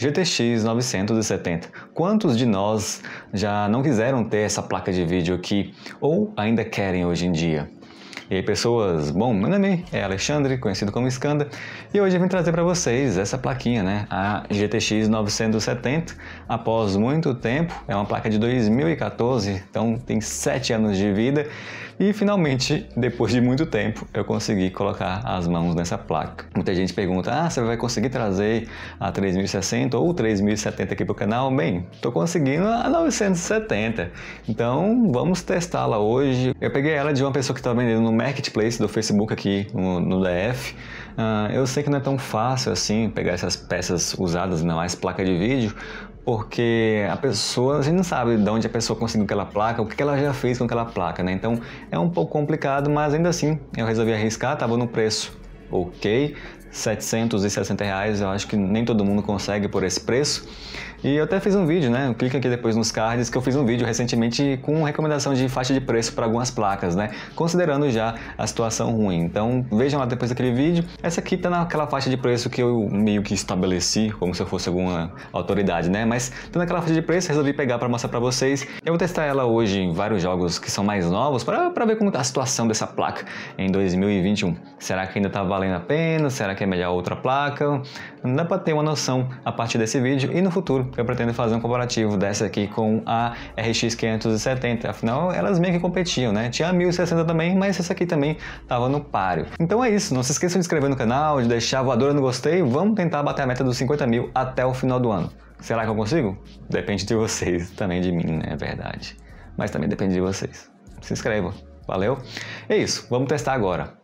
GTX 970. Quantos de nós já não quiseram ter essa placa de vídeo aqui ou ainda querem hoje em dia? E aí pessoas, bom, meu nome é Alexandre, conhecido como Skanda, e hoje eu vim trazer para vocês essa plaquinha, né, a GTX 970, após muito tempo, é uma placa de 2014, então tem 7 anos de vida, e finalmente, depois de muito tempo, eu consegui colocar as mãos nessa placa. Muita gente pergunta, você vai conseguir trazer a 3060 ou 3070 aqui para o canal? Bem, estou conseguindo a 970, então vamos testá-la hoje. Eu peguei ela de uma pessoa que está vendendo no Marketplace do Facebook aqui no DF. Eu sei que não é tão fácil assim pegar essas peças usadas, não mais placa de vídeo, porque a gente não sabe de onde a pessoa conseguiu aquela placa, o que ela já fez com aquela placa, né? Então é um pouco complicado, mas ainda assim eu resolvi arriscar, estava no preço ok, R$760, eu acho que nem todo mundo consegue por esse preço. E eu até fiz um vídeo, né? Clica aqui depois nos cards que eu fiz um vídeo recentemente com recomendação de faixa de preço para algumas placas, né? Considerando já a situação ruim. Então vejam lá depois daquele vídeo. Essa aqui tá naquela faixa de preço que eu meio que estabeleci, como se eu fosse alguma autoridade, né? Mas tá naquela faixa de preço, resolvi pegar para mostrar para vocês. Eu vou testar ela hoje em vários jogos que são mais novos para ver como tá a situação dessa placa em 2021. Será que ainda tá valendo a pena? Será que é melhor outra placa? Não dá para ter uma noção a partir desse vídeo e no futuro eu pretendo fazer um comparativo dessa aqui com a RX 570, afinal elas meio que competiam, né? Tinha a 1060 também, mas essa aqui também estava no páreo. Então é isso, não se esqueçam de se inscrever no canal, de deixar a voadora no gostei, vamos tentar bater a meta dos 50 mil até o final do ano. Será que eu consigo? Depende de vocês, também de mim, né? É verdade. Mas também depende de vocês. Se inscrevam, valeu? É isso, vamos testar agora.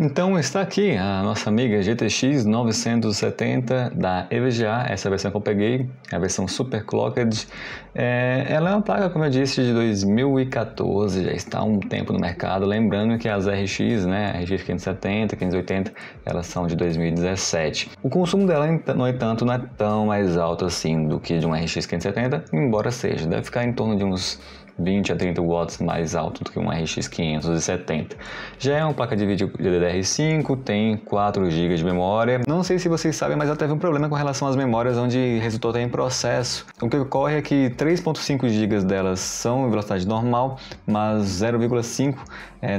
Então está aqui a nossa amiga GTX 970 da EVGA, essa versão que eu peguei, a versão Super Clocked. Ela é uma placa, como eu disse, de 2014, já está há um tempo no mercado, lembrando que as RX, né, RX 570, 580, elas são de 2017. O consumo dela, no entanto, não é tão mais alto assim do que de uma RX 570, embora seja, deve ficar em torno de uns 20 a 30 watts mais alto do que uma RX 570. Já é uma placa de vídeo DDR5, tem 4 GB de memória. Não sei se vocês sabem, mas ela teve um problema com relação às memórias onde resultou até em processo. O que ocorre é que 3.5 GB delas são em velocidade normal, mas 0,5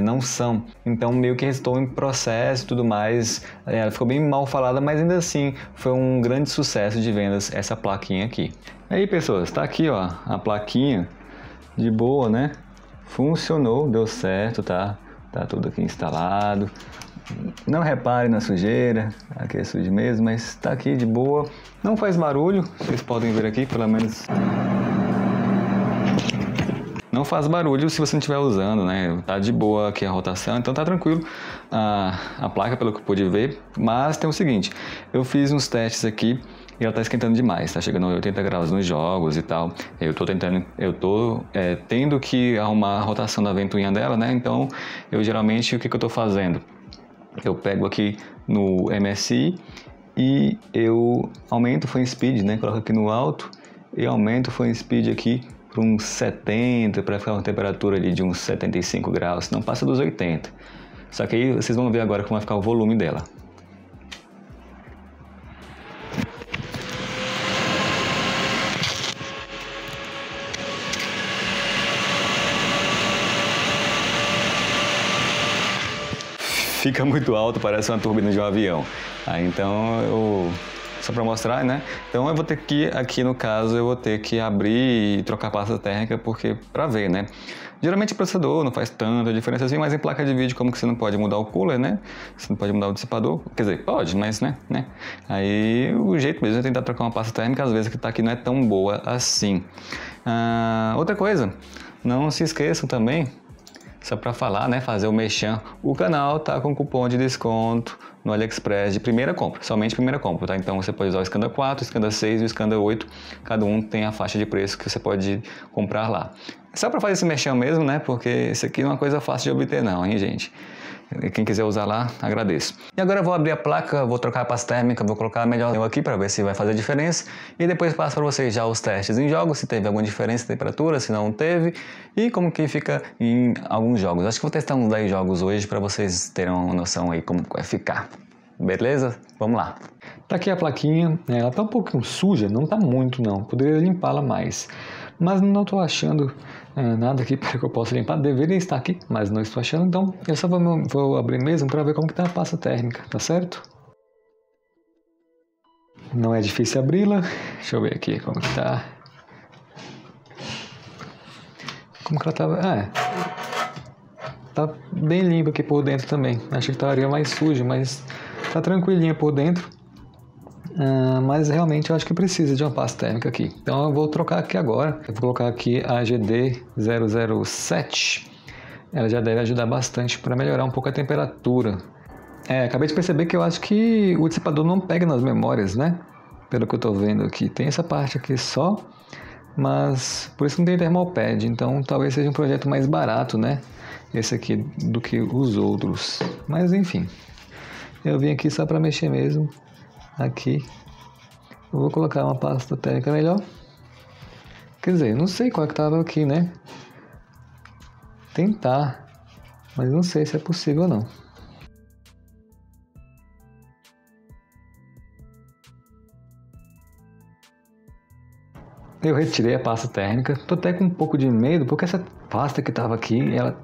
não são. Então meio que resultou em processo e tudo mais. Ela ficou bem mal falada, mas ainda assim foi um grande sucesso de vendas essa plaquinha aqui. Aí pessoas, tá aqui ó, a plaquinha. De boa, né? Funcionou, deu certo, tá? Tá tudo aqui instalado. Não repare na sujeira, aqui é sujo mesmo, mas tá aqui de boa. Não faz barulho, vocês podem ver aqui, pelo menos. Não faz barulho se você não estiver usando, né? Tá de boa aqui a rotação, então tá tranquilo a placa, pelo que eu pude ver. Mas tem o seguinte, eu fiz uns testes aqui e ela tá esquentando demais, tá chegando a 80 graus nos jogos e tal. Eu tô tendo que arrumar a rotação da ventoinha dela, né? Então, geralmente, o que eu tô fazendo? Eu pego aqui no MSI e eu aumento o fan speed, né? Coloco aqui no alto e aumento o fan speed aqui para uns 70, para ficar uma temperatura ali de uns 75 graus, não passa dos 80. Só que aí vocês vão ver agora como vai ficar o volume dela. Fica muito alto, parece uma turbina de um avião. Então só para mostrar, né? Então eu vou ter que, aqui no caso, eu vou ter que abrir e trocar a pasta térmica porque para ver, né? Geralmente o processador não faz tanta diferença assim, mas em placa de vídeo como que você não pode mudar o cooler, né? Você não pode mudar o dissipador, quer dizer, pode, mas né? Aí o jeito mesmo é tentar trocar uma pasta térmica, às vezes que tá aqui não é tão boa assim. Outra coisa, não se esqueçam também, só para falar, né, fazer o merchan, o canal tá com cupom de desconto no AliExpress de primeira compra, somente primeira compra, tá? Então você pode usar o Skanda 4, o Skanda 6 e o Skanda 8, cada um tem a faixa de preço que você pode comprar lá. Só para fazer esse merchan mesmo, né, porque isso aqui não é uma coisa fácil de obter não, hein, gente? Quem quiser usar lá, agradeço. E agora eu vou abrir a placa, vou trocar a pasta térmica, vou colocar a melhor aqui para ver se vai fazer diferença. E depois passo para vocês já os testes em jogos, se teve alguma diferença de temperatura, se não teve. E como que fica em alguns jogos. Acho que vou testar uns 10 jogos hoje para vocês terem uma noção aí como vai ficar. Beleza? Vamos lá. Tá aqui a plaquinha, ela tá um pouquinho suja, não tá muito não, poderia limpá-la mais. Mas não tô achando nada aqui para que eu possa limpar, deveria estar aqui, mas não estou achando, então eu só vou abrir mesmo para ver como que tá a pasta térmica, tá certo? Não é difícil abri-la, deixa eu ver aqui como que tá. Como que ela tava? Tá bem limpa aqui por dentro também, achei que estaria mais suja, mas tá tranquilinha por dentro. Mas realmente eu acho que precisa de uma pasta térmica aqui. Então eu vou trocar aqui agora. Eu vou colocar aqui a GD007. Ela já deve ajudar bastante para melhorar um pouco a temperatura. Acabei de perceber que eu acho que o dissipador não pega nas memórias, né? Pelo que eu estou vendo aqui. Tem essa parte aqui só, mas por isso não tem thermal pad. Então talvez seja um projeto mais barato, né? Esse aqui do que os outros. Mas enfim, eu vim aqui só para mexer mesmo. Aqui eu vou colocar uma pasta térmica melhor. Quer dizer, eu não sei qual é que tava aqui, né? Tentar, mas não sei se é possível ou não. Eu retirei a pasta térmica. Tô até com um pouco de medo, porque essa pasta que tava aqui, ela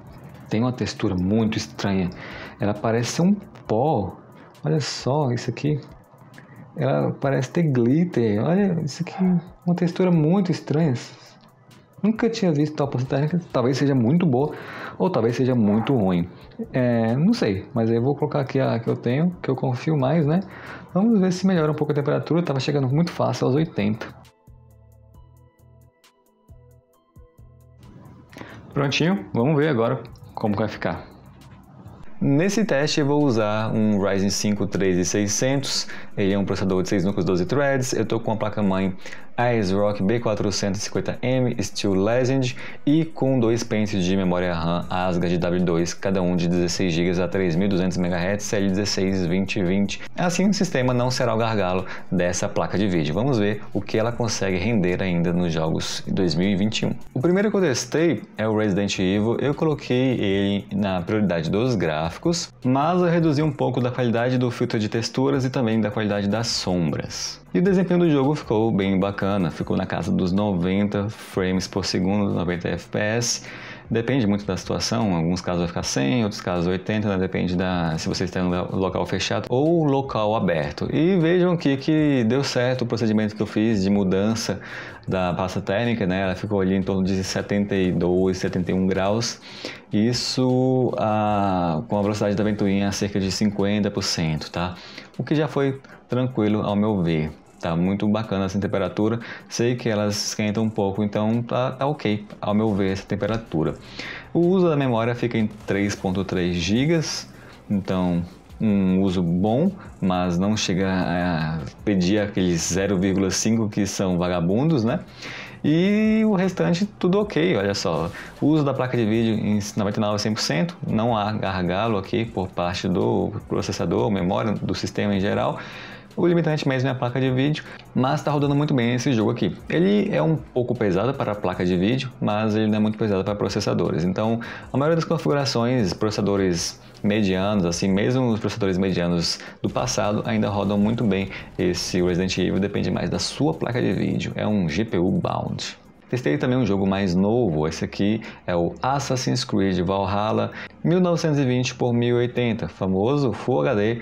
tem uma textura muito estranha. Ela parece ser um pó. Olha só isso aqui. Ela parece ter glitter. Olha, isso aqui é uma textura muito estranha. Nunca tinha visto tal pasta térmica. Talvez seja muito boa ou talvez seja muito ruim. Não sei, mas aí eu vou colocar aqui a que eu tenho, que eu confio mais, né? Vamos ver se melhora um pouco a temperatura. Estava chegando muito fácil aos 80. Prontinho, vamos ver agora como vai ficar. Nesse teste eu vou usar um Ryzen 5 3600, ele é um processador de 6 núcleos 12 threads, eu estou com a placa-mãe ASRock B450M Steel Legend e com 2 pentes de memória RAM Asgard W2, cada um de 16 GB a 3200 MHz L16-2020. Assim o sistema não será o gargalo dessa placa de vídeo. Vamos ver o que ela consegue render ainda nos jogos de 2021. O primeiro que eu testei é o Resident Evil, eu coloquei ele na prioridade dos gráficos, mas eu reduzi um pouco da qualidade do filtro de texturas e também da qualidade das sombras. E o desempenho do jogo ficou bem bacana, ficou na casa dos 90 frames por segundo, 90 FPS. Depende muito da situação, em alguns casos vai ficar 100, em outros casos 80, né? Depende se você está em um local fechado ou local aberto. E vejam que deu certo o procedimento que eu fiz de mudança da pasta térmica, né? Ela ficou ali em torno de 72, 71 graus. Isso com a velocidade da ventoinha a cerca de 50%, tá? O que já foi tranquilo ao meu ver. Tá muito bacana essa temperatura, sei que elas esquentam um pouco, então tá ok, ao meu ver, essa temperatura. O uso da memória fica em 3.3 GB, então um uso bom, mas não chega a pedir aqueles 0,5 que são vagabundos, né? E o restante tudo ok, olha só, o uso da placa de vídeo em 99% a 100%, não há gargalo aqui por parte do processador, memória, do sistema em geral. O limitante mesmo é a placa de vídeo, mas está rodando muito bem esse jogo aqui. Ele é um pouco pesado para a placa de vídeo, mas ele não é muito pesado para processadores. Então, a maioria das configurações, processadores medianos, assim, mesmo os processadores medianos do passado, ainda rodam muito bem esse Resident Evil, depende mais da sua placa de vídeo. É um GPU bound. Testei também um jogo mais novo, esse aqui é o Assassin's Creed Valhalla 1920 por 1080, famoso Full HD.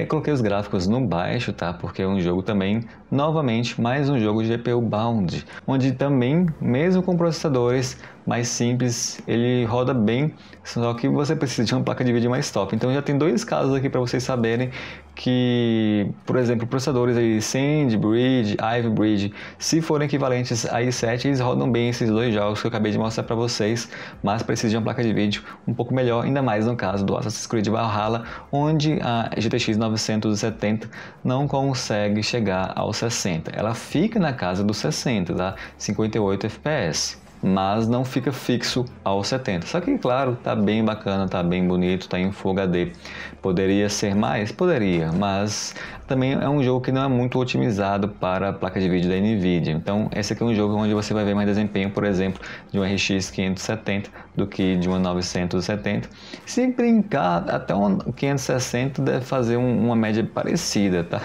Coloquei os gráficos no baixo, tá? Porque é um jogo também, novamente, mais um jogo GPU bound, onde também, mesmo com processadores mais simples, ele roda bem, só que você precisa de uma placa de vídeo mais top. Então já tem dois casos aqui para vocês saberem que, por exemplo, processadores aí SandBridge, Ivy Bridge, se forem equivalentes a i7, eles rodam bem esses dois jogos que eu acabei de mostrar para vocês, mas precisa de uma placa de vídeo um pouco melhor, ainda mais no caso do Assassin's Creed Valhalla, onde a GTX 970 não consegue chegar aos 60. Ela fica na casa dos 60, tá? 58 FPS. mas não fica fixo aos 70. Só que, claro, tá bem bacana, tá bem bonito, tá em Full HD. Poderia ser mais? Poderia, mas também é um jogo que não é muito otimizado para a placa de vídeo da NVIDIA. Então, esse aqui é um jogo onde você vai ver mais desempenho, por exemplo, de um RX 570 do que de uma 970. Se brincar, até um 560 deve fazer uma média parecida, tá?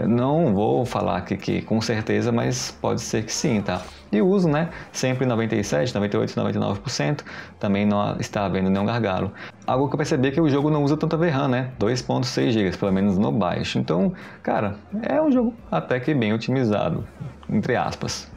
Não vou falar que com certeza, mas pode ser que sim, tá? E o uso, né? Sempre 97, 98, 99%, também não está havendo nenhum gargalo. Algo que eu percebi é que o jogo não usa tanta VRAM, né? 2.6 GB, pelo menos no baixo. Então, cara, é um jogo até que bem otimizado, entre aspas.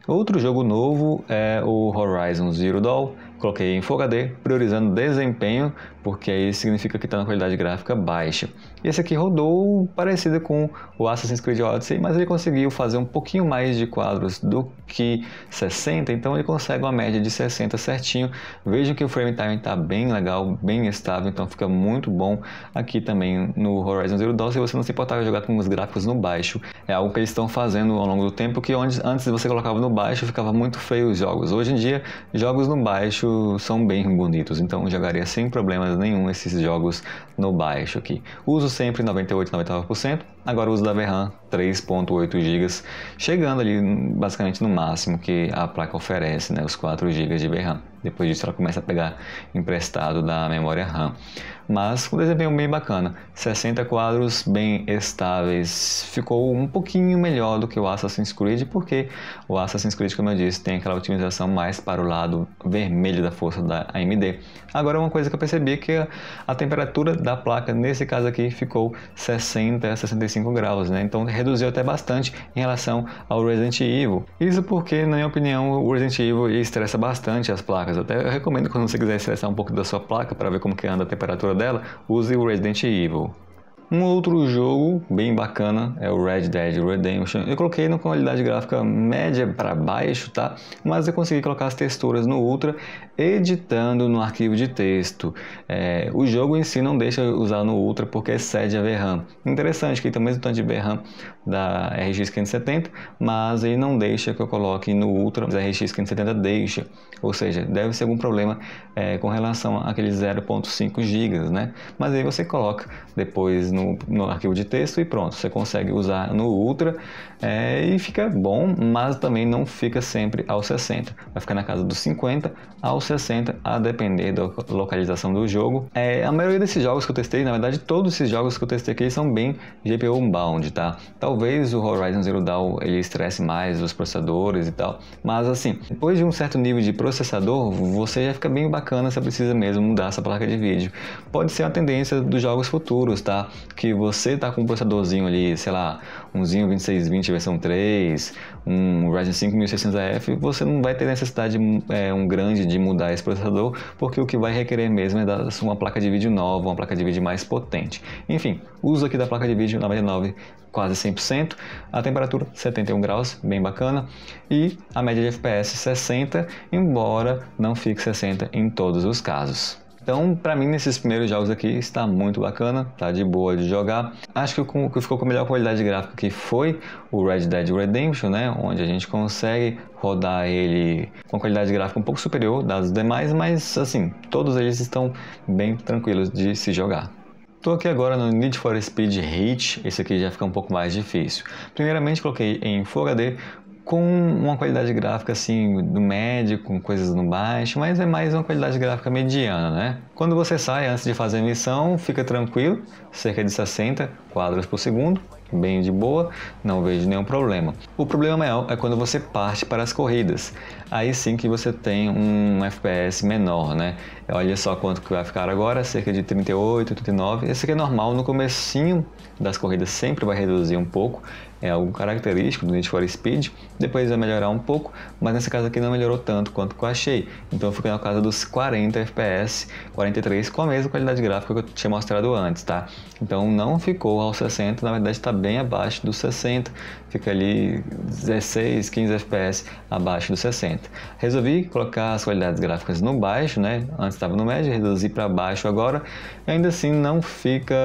Outro jogo novo é o Horizon Zero Dawn. Coloquei em Full HD, priorizando desempenho, porque aí significa que está na qualidade gráfica baixa. E esse aqui rodou parecido com o Assassin's Creed Odyssey, mas ele conseguiu fazer um pouquinho mais de quadros do que 60, então ele consegue uma média de 60 certinho. Vejam que o frame time está bem legal, bem estável, então fica muito bom aqui também no Horizon Zero Dawn. Se você não se importar jogar com os gráficos no baixo, é algo que eles estão fazendo ao longo do tempo, que antes você colocava no baixo ficava muito feio os jogos. Hoje em dia, jogos no baixo são bem bonitos, então eu jogaria sem problemas nenhum esses jogos no baixo aqui. Uso sempre 98, 99%, agora o uso da VRAM 3.8 GB, chegando ali basicamente no máximo que a placa oferece, né, os 4 GB de VRAM. Depois disso ela começa a pegar emprestado da memória RAM. Mas com desempenho bem bacana, 60 quadros bem estáveis, ficou um pouquinho melhor do que o Assassin's Creed, porque o Assassin's Creed, como eu disse, tem aquela otimização mais para o lado vermelho da força da AMD. Agora uma coisa que eu percebi é que a temperatura da placa, nesse caso aqui, ficou 60 a 65 graus, né? Então reduziu até bastante em relação ao Resident Evil. Isso porque, na minha opinião, o Resident Evil estressa bastante as placas. Até eu recomendo, quando você quiser estressar um pouco da sua placa para ver como que anda a temperatura dela, use o Resident Evil. Um outro jogo bem bacana é o Red Dead Redemption. Eu coloquei na qualidade gráfica média para baixo, tá? Mas eu consegui colocar as texturas no Ultra, editando no arquivo de texto. O jogo em si não deixa usar no Ultra porque excede a VRAM. Interessante que tem o mesmo tanto de VRAM da RX 570, mas ele não deixa que eu coloque no Ultra, mas a RX 570 deixa. Ou seja, deve ser algum problema com relação àqueles 0.5 GB, né? Mas aí você coloca depois no arquivo de texto e pronto, você consegue usar no Ultra e fica bom, mas também não fica sempre aos 60, vai ficar na casa dos 50 aos 60, a depender da localização do jogo. A maioria desses jogos que eu testei, na verdade todos esses jogos que eu testei aqui são bem GPU bound, tá? Talvez o Horizon Zero Dawn ele estresse mais os processadores e tal, mas assim, depois de um certo nível de processador, você já fica bem bacana, você precisa mesmo mudar essa placa de vídeo. Pode ser uma tendência dos jogos futuros, tá? Que você tá com um processadorzinho ali, sei lá, um Zinho 2620 versão 3, um Ryzen 5 1600F, você não vai ter necessidade grande de mudar esse processador, porque o que vai requerer mesmo é dar uma placa de vídeo nova, uma placa de vídeo mais potente. Enfim, uso aqui da placa de vídeo 99, quase 100%, a temperatura 71 graus, bem bacana, e a média de FPS 60, embora não fique 60 em todos os casos. Então, para mim, nesses primeiros jogos aqui, está muito bacana, tá de boa de jogar. Acho que o que ficou com a melhor qualidade gráfica aqui foi o Red Dead Redemption, né? Onde a gente consegue rodar ele com qualidade gráfica um pouco superior das demais, mas assim, todos eles estão bem tranquilos de se jogar. Estou aqui agora no Need for Speed Heat, esse aqui já fica um pouco mais difícil. Primeiramente, coloquei em Full HD, com uma qualidade gráfica assim do médio, com coisas no baixo, mas é mais uma qualidade gráfica mediana, né? Quando você sai antes de fazer a missão, fica tranquilo, cerca de 60 quadros por segundo, bem de boa, não vejo nenhum problema. O problema maior é quando você parte para as corridas, aí sim que você tem um FPS menor, né? Olha só quanto que vai ficar agora, cerca de 38, 39, esse aqui é normal, no comecinho das corridas sempre vai reduzir um pouco, é algo característico do Need for Speed, depois vai melhorar um pouco, mas nesse caso aqui não melhorou tanto quanto que eu achei, então eu fiquei na casa dos 40 FPS, 43 com a mesma qualidade gráfica que eu tinha mostrado antes, tá? Então não ficou aos 60, na verdade está bem abaixo dos 60, fica ali 16, 15 FPS abaixo dos 60. Resolvi colocar as qualidades gráficas no baixo, né? Antes estava no médio, reduzi para baixo agora, e ainda assim não fica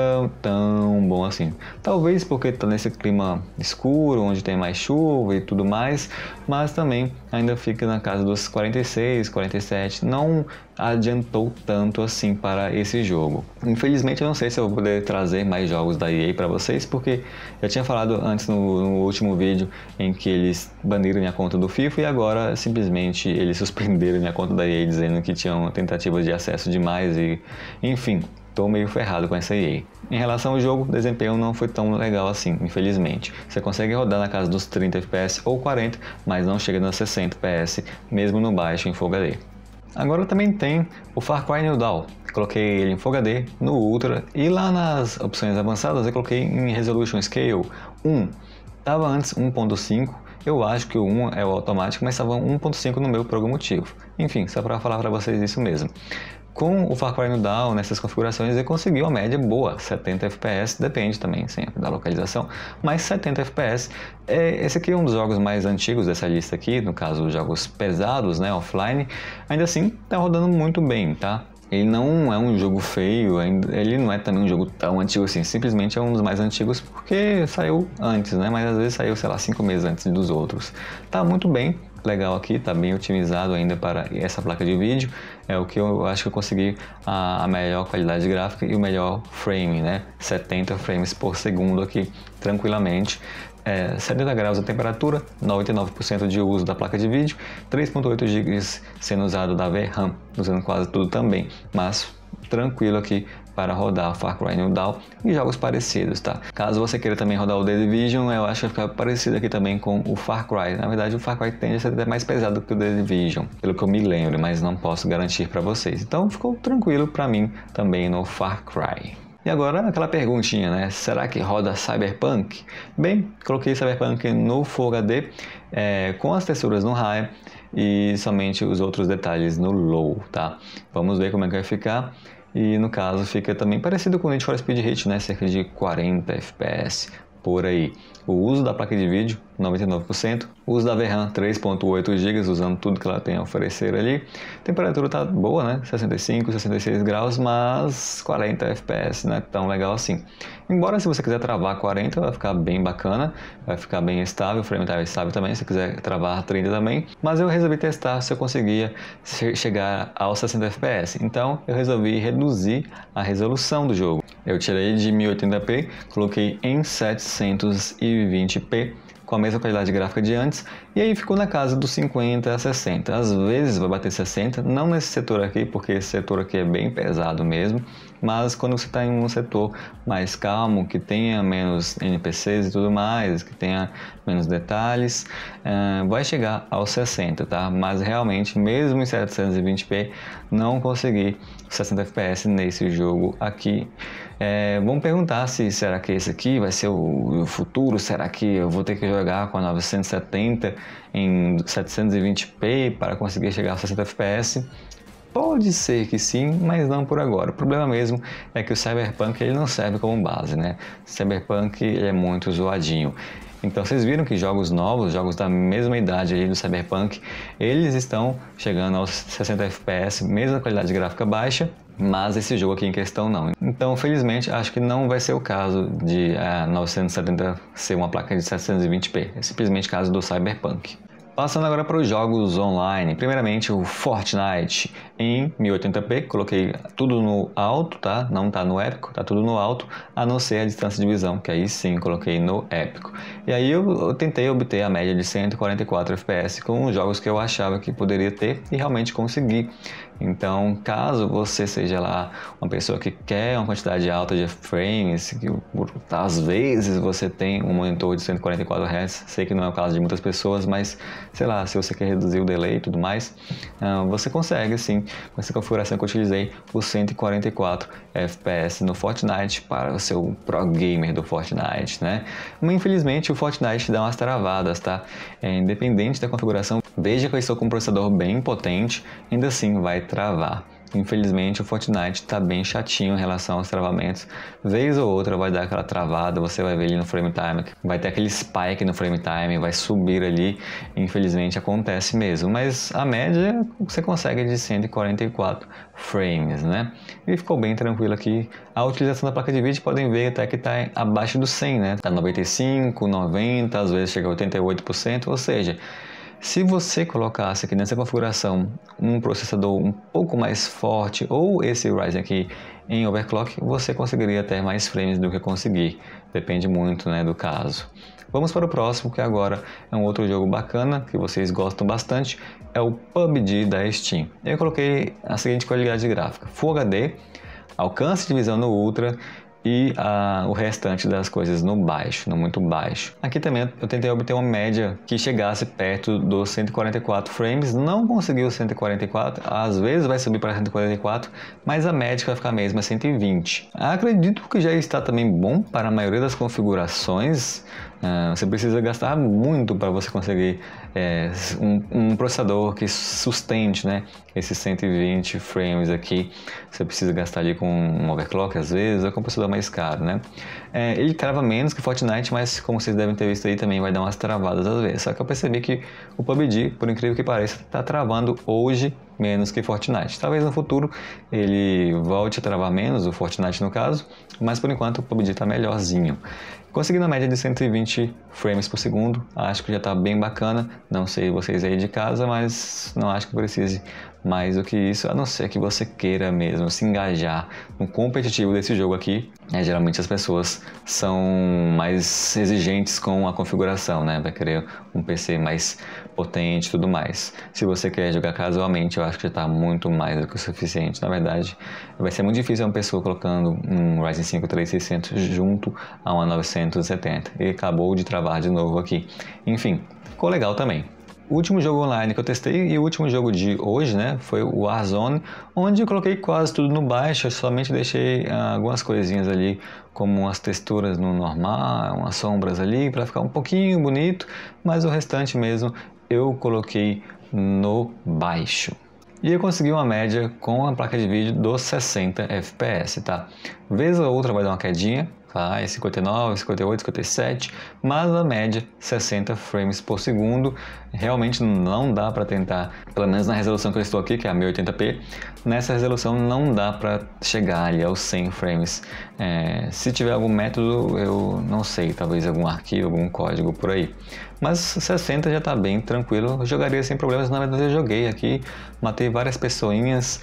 tão bom assim. Talvez porque está nesse clima escuro, onde tem mais chuva e tudo mais, mas também ainda fica na casa dos 46, 47, não adiantou tanto assim para esse jogo. Infelizmente eu não sei se eu vou poder trazer mais jogos da EA para vocês, porque eu tinha falado antes no último vídeo em que eles baniram minha conta do FIFA e agora simplesmente eles suspenderam minha conta da EA dizendo que tinham tentativas de acesso demais e enfim, tô meio ferrado com essa EA. Em relação ao jogo, o desempenho não foi tão legal assim, infelizmente. Você consegue rodar na casa dos 30 FPS ou 40, mas não chega nos 60 FPS, mesmo no baixo em Full HD. Agora também tem o Far Cry New Dawn. Coloquei ele em Full HD, no Ultra, e lá nas opções avançadas eu coloquei em Resolution Scale 1. Estava antes 1.5, eu acho que o 1 é o automático, mas estava 1.5 no meu por algum motivo. Enfim, só para falar para vocês isso mesmo. Com o Far Cry New Dawn, nessas configurações, ele conseguiu uma média boa, 70 FPS, depende também sempre da localização, mas 70 FPS. Esse aqui é um dos jogos mais antigos dessa lista aqui, no caso, os jogos pesados, né, offline, ainda assim está rodando muito bem, tá? Ele não é um jogo feio, ele não é também um jogo tão antigo assim, simplesmente é um dos mais antigos porque saiu antes, né? Mas às vezes saiu, sei lá, 5 meses antes dos outros. Tá muito bem, legal aqui, tá bem otimizado ainda para essa placa de vídeo, é o que eu acho que eu consegui a melhor qualidade gráfica e o melhor frame, né? 70 frames por segundo aqui, tranquilamente. 70 graus a temperatura, 99% de uso da placa de vídeo, 3.8 GB sendo usado da VRAM, usando quase tudo também, mas tranquilo aqui para rodar Far Cry New Dawn e jogos parecidos, tá? Caso você queira também rodar o The Division, eu acho que vai ficar parecido aqui também com o Far Cry. Na verdade, o Far Cry tende a ser até mais pesado que o The Division, pelo que eu me lembro, mas não posso garantir para vocês. Então ficou tranquilo para mim também no Far Cry. E agora aquela perguntinha, né? Será que roda Cyberpunk? Bem, coloquei Cyberpunk no Full HD, com as texturas no High e somente os outros detalhes no Low, tá? Vamos ver como é que vai ficar. E no caso fica também parecido com o Need for Speed Heat, né? Cerca de 40 FPS por aí. O uso da placa de vídeo, 99%. O uso da VRAM, 3.8 GB, usando tudo que ela tem a oferecer ali. A temperatura tá boa, né? 65, 66 graus, mas 40 FPS, não é tão legal assim. Embora se você quiser travar 40, vai ficar bem bacana, vai ficar bem estável, o frame tá estável também, se quiser travar 30 também. Mas eu resolvi testar se eu conseguia chegar aos 60 FPS. Então eu resolvi reduzir a resolução do jogo. Eu tirei de 1080p, coloquei em 720p, com a mesma qualidade gráfica de antes, e aí ficou na casa dos 50 a 60. Às vezes vai bater 60, não nesse setor aqui, porque esse setor aqui é bem pesado mesmo, mas quando você está em um setor mais calmo, que tenha menos NPCs e tudo mais, que tenha menos detalhes, vai chegar aos 60, tá? Mas realmente, mesmo em 720p, não consegui 60 FPS nesse jogo aqui. Vamos perguntar se será que esse aqui vai ser o futuro, será que eu vou ter que jogar com a 970 em 720p para conseguir chegar a 60 FPS? Pode ser que sim, mas não por agora. O problema mesmo é que o Cyberpunk ele não serve como base, né? O Cyberpunk ele é muito zoadinho. Então vocês viram que jogos novos, jogos da mesma idade aí do Cyberpunk, eles estão chegando aos 60 FPS, mesma qualidade gráfica baixa, mas esse jogo aqui em questão não. Então, felizmente, acho que não vai ser o caso de 970 ser uma placa de 720p, é simplesmente caso do Cyberpunk. Passando agora para os jogos online, primeiramente o Fortnite em 1080p, coloquei tudo no alto, tá? Não está no épico, tá tudo no alto, a não ser a distância de visão, que aí sim coloquei no épico. E aí eu tentei obter a média de 144 FPS com os jogos que eu achava que poderia ter e realmente consegui. Então, caso você seja lá uma pessoa que quer uma quantidade alta de frames, que às vezes você tem um monitor de 144 Hz, sei que não é o caso de muitas pessoas, mas sei lá, se você quer reduzir o delay e tudo mais, você consegue sim, com essa configuração que eu utilizei, os 144 FPS no Fortnite para o seu pro gamer do Fortnite, né? Mas infelizmente o Fortnite dá umas travadas, tá? Independente da configuração, veja que eu estou com um processador bem potente, ainda assim vai travar. infelizmente o Fortnite tá bem chatinho em relação aos travamentos. Vez ou outra vai dar aquela travada, você vai ver ali no frame time, vai ter aquele spike no frame time, vai subir ali, infelizmente acontece mesmo, mas a média você consegue de 144 frames, né? E ficou bem tranquilo aqui. A utilização da placa de vídeo podem ver até que está abaixo do 100, né? Tá 95, 90, às vezes chega a 88%, ou seja, se você colocasse aqui nessa configuração um processador um pouco mais forte ou esse Ryzen aqui em overclock, você conseguiria ter mais frames do que conseguir. Depende muito, né, do caso. Vamos para o próximo, que agora é um outro jogo bacana, que vocês gostam bastante, é o PUBG da Steam. Eu coloquei a seguinte qualidade gráfica: Full HD, alcance de visão no Ultra e o restante das coisas no baixo, no muito baixo. Aqui também eu tentei obter uma média que chegasse perto dos 144 frames, não conseguiu 144, às vezes vai subir para 144, mas a média vai ficar a mesma, 120. Acredito que já está também bom para a maioria das configurações. Você precisa gastar muito para você conseguir um processador que sustente, né, esses 120 frames aqui. Você precisa gastar ali com um overclock às vezes, ou com um processador mais caro, né? Ele trava menos que Fortnite, mas como vocês devem ter visto aí, também vai dar umas travadas às vezes. Só que eu percebi que o PUBG, por incrível que pareça, está travando hoje menos que Fortnite. Talvez no futuro ele volte a travar menos, o Fortnite no caso, mas por enquanto o PUBG está melhorzinho. Conseguindo a média de 120 frames por segundo, acho que já está bem bacana. Não sei vocês aí de casa, mas não acho que precise mais do que isso, a não ser que você queira mesmo se engajar no competitivo desse jogo aqui. Geralmente as pessoas são mais exigentes com a configuração, né? Vai querer um PC mais potente e tudo mais. Se você quer jogar casualmente, eu acho que já está muito mais do que o suficiente. Na verdade, vai ser muito difícil uma pessoa colocando um Ryzen 5 3600 junto a uma 970. E acabou de travar de novo aqui. Enfim, ficou legal também. O último jogo online que eu testei e o último jogo de hoje, né, foi o Warzone, onde eu coloquei quase tudo no baixo, eu somente deixei algumas coisinhas ali, como umas texturas no normal, umas sombras ali, para ficar um pouquinho bonito, mas o restante mesmo eu coloquei no baixo. E eu consegui uma média com a placa de vídeo dos 60 FPS, tá? Vez ou outra vai dar uma quedinha, vai 59, 58, 57, mas a média 60 frames por segundo. Realmente não dá para tentar, pelo menos na resolução que eu estou aqui, que é a 1080p, nessa resolução não dá para chegar ali aos 100 frames. Se tiver algum método, eu não sei, talvez algum arquivo, algum código por aí. Mas 60 já está bem tranquilo, eu jogaria sem problemas. Na verdade eu joguei aqui, matei várias pessoinhas,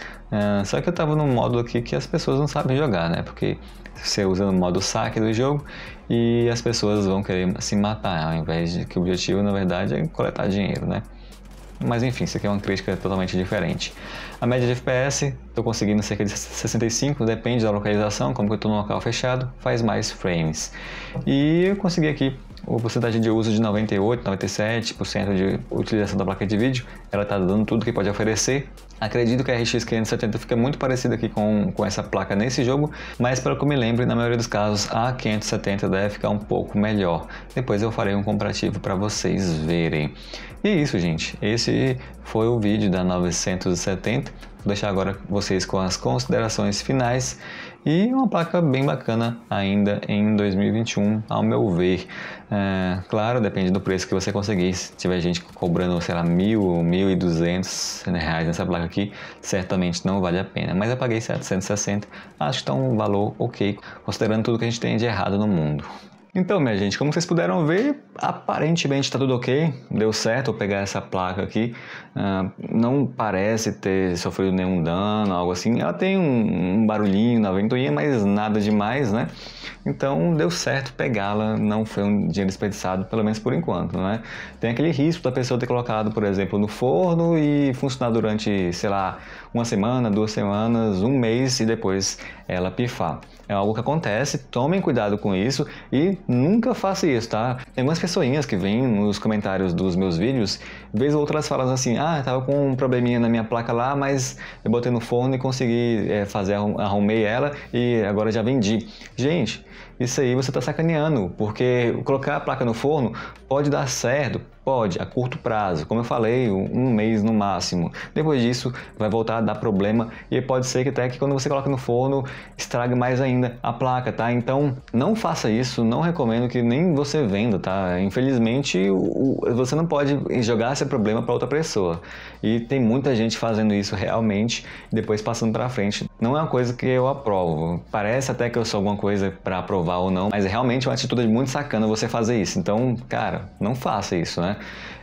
só que eu estava num modo aqui que as pessoas não sabem jogar, né? Porque você usa o modo saque do jogo e as pessoas vão querer se matar, ao invés de que o objetivo na verdade é coletar dinheiro, né? Mas enfim, isso aqui é uma crítica totalmente diferente. A média de FPS, estou conseguindo cerca de 65, depende da localização, como que eu estou num local fechado, faz mais frames. E eu consegui aqui a porcentagem de uso de 98, 97% de utilização da placa de vídeo. Ela está dando tudo que pode oferecer. Acredito que a RX 570 fica muito parecida aqui com essa placa nesse jogo, mas pelo que eu me lembro, na maioria dos casos a 570 deve ficar um pouco melhor. Depois eu farei um comparativo para vocês verem. E é isso, gente. Esse foi o vídeo da 970. Vou deixar agora vocês com as considerações finais. E uma placa bem bacana ainda em 2021, ao meu ver. Claro, depende do preço que você conseguir. Se tiver gente cobrando, sei lá, 1.000 ou 1.200 reais nessa placa aqui, certamente não vale a pena. Mas eu paguei 760, acho que está um valor ok, considerando tudo que a gente tem de errado no mundo. Então, minha gente, como vocês puderam ver, aparentemente está tudo ok, deu certo eu pegar essa placa aqui, não parece ter sofrido nenhum dano, algo assim. Ela tem um barulhinho na ventoinha, mas nada demais, né? Então deu certo pegá-la, não foi um dinheiro desperdiçado, pelo menos por enquanto, né? Tem aquele risco da pessoa ter colocado, por exemplo, no forno e funcionar durante, sei lá, uma semana, 2 semanas, um mês e depois ela pifar. É algo que acontece, tomem cuidado com isso e nunca faça isso, tá? Tem algumas pessoinhas que vêm nos comentários dos meus vídeos, vez ou outra elas falam assim, tava com um probleminha na minha placa lá, mas eu botei no forno e consegui arrumei ela e agora já vendi. Gente, isso aí você está sacaneando, porque colocar a placa no forno pode dar certo, pode, a curto prazo, como eu falei, um mês no máximo. Depois disso vai voltar a dar problema e pode ser que até que quando você coloca no forno estrague mais ainda a placa, tá? Então não faça isso, não recomendo que nem você venda, tá? Infelizmente você não pode jogar esse problema para outra pessoa. E tem muita gente fazendo isso realmente e depois passando para frente. Não é uma coisa que eu aprovo. Parece até que eu sou alguma coisa para aprovar ou não, mas é realmente uma atitude muito sacana você fazer isso. Então, cara, não faça isso, né?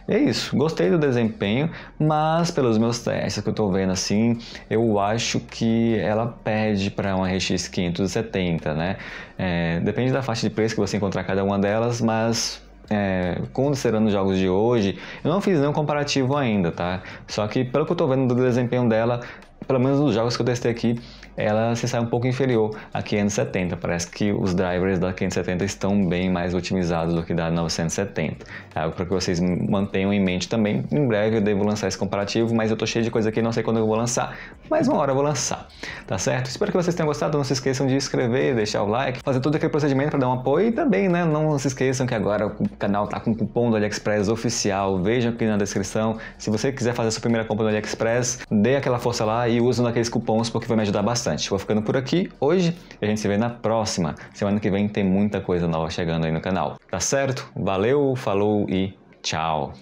É isso, gostei do desempenho, mas pelos meus testes que eu tô vendo assim, eu acho que ela perde para uma RX 570, né? Depende da faixa de preço que você encontrar cada uma delas, mas considerando os jogos de hoje, eu não fiz nenhum comparativo ainda, tá? Só que pelo que eu tô vendo do desempenho dela, pelo menos nos jogos que eu testei aqui, ela se sai um pouco inferior à 570. Parece que os drivers da 570 estão bem mais otimizados do que da 970. É algo para que vocês mantenham em mente também. Em breve eu devo lançar esse comparativo, mas eu tô cheio de coisa aqui, não sei quando eu vou lançar. Mas uma hora eu vou lançar, tá certo? Espero que vocês tenham gostado. Não se esqueçam de inscrever, deixar o like, fazer todo aquele procedimento para dar um apoio. E também, né, não se esqueçam que agora o canal tá com o cupom do AliExpress oficial. Vejam aqui na descrição. Se você quiser fazer a sua primeira compra no AliExpress, dê aquela força lá e use naqueles cupons porque vai me ajudar bastante. Vou ficando por aqui hoje e a gente se vê na próxima. Semana que vem tem muita coisa nova chegando aí no canal. Tá certo? Valeu, falou e tchau!